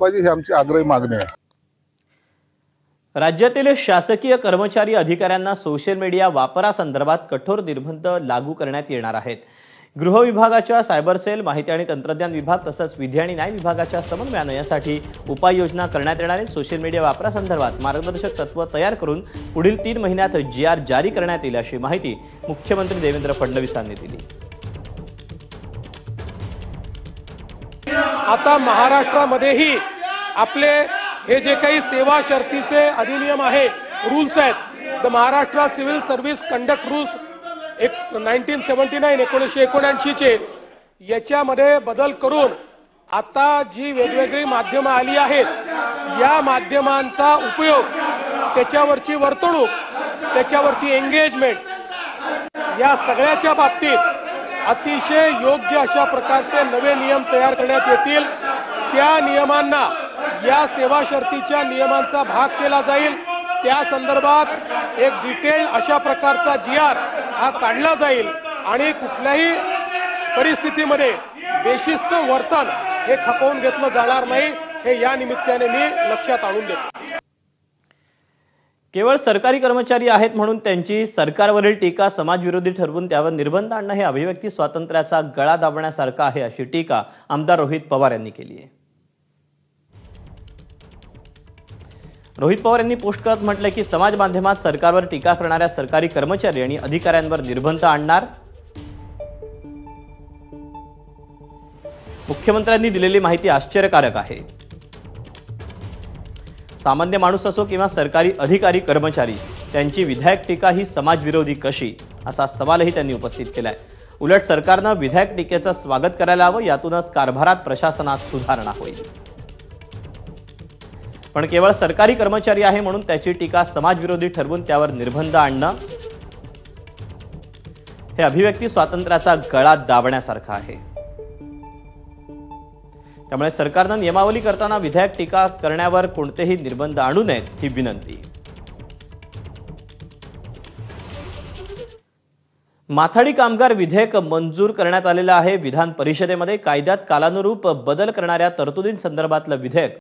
पाहिजे ही आमची आग्रही मागणी आहे। राज्यातील शासकीय कर्मचारी अधिकाऱ्यांना सोशल मीडिया वापरासंदर्भात कठोर निर्बंध लागू करण्यात येणार आहेत। गृह विभागाच्या सायबर सेल, माहिती आणि तंत्रज्ञान विभाग तसंच विधी आणि न्याय विभागाच्या समन्वयाने यासाठी उपाययोजना करण्यात येणार आहे। सोशल मीडिया वापरासंदर्भात मार्गदर्शक तत्त्व तयार करून पुढील 3 महिन्यात GR जारी करण्यात येईल अशी माहिती मुख्यमंत्री देवेंद्र फडणवीसांनी दिली। आता महाराष्ट्रामध्येही आपले हे जे काही सेवा शर्तीचे अधिनियम आहे, रूल्स आहेत, the Maharashtra civil service conduct rules 1979 चे, याच्यामध्ये बदल करून आता जी वेगवेगळी माध्यमं आली आहेत, या माध्यमांचा उपयोग, त्याच्यावरची वर्तणूक, त्याच्यावरची एंगेजमेंट, या सगळ्याच्या बाबतीत अतिशय योग्य अशा प्रकारचे नवे नियम तयार करण्यात येतील। त्या नियमांना या सेवा शर्तीच्या नियमांचा भाग केला जाईल। त्या संदर्भात एक डिटेल अशा प्रकारचा GR हा काढला जाईल आणि कुठल्याही परिस्थितीमध्ये बेशिस्त वर्तन हे खपवून घेतलं जाणार नाही, हे या निमित्ताने मी लक्षात आणून देतो। केवळ सरकारी कर्मचारी आहेत म्हणून त्यांची सरकारवरील टीका समाजविरोधी ठरवून त्यावर निर्बंध आणणं हे अभिव्यक्ती स्वातंत्र्याचा गळा दाबण्यासारखं आहे अशी टीका आमदार रोहित पवार यांनी केली आहे। रोहित पवार यांनी पोस्ट करत म्हटलंय की समाज माध्यमात सरकारवर टीका करणाऱ्या सरकारी कर्मचारी आणि अधिकाऱ्यांवर निर्बंध आणणार। मुख्यमंत्र्यांनी दिलेली माहिती आश्चर्यकारक आहे। सामान्य माणूस असो किंवा सरकारी अधिकारी कर्मचारी, त्यांची विधायक टीका ही समाजविरोधी कशी, असा सवालही त्यांनी उपस्थित केलाय। उलट सरकारनं विधायक टीकेचं स्वागत करायला हवं, यातूनच कारभारात प्रशासनात सुधारणा होईल। पण केवळ सरकारी कर्मचारी आहे म्हणून त्याची टीका समाजविरोधी ठरवून त्यावर निर्बंध आणणं हे अभिव्यक्ती स्वातंत्र्याचा गळा दाबण्यासारखं आहे। त्यामुळे सरकारनं नियमावली करताना विधायक टीका करण्यावर कोणतेही निर्बंध आणू नयेत ही विनंती। माथाडी कामगार विधेयक मंजूर करण्यात आलेलं आहे। विधान परिषदेमध्ये कायद्यात कालानुरूप बदल करणाऱ्या तरतुदींसंदर्भातलं विधेयक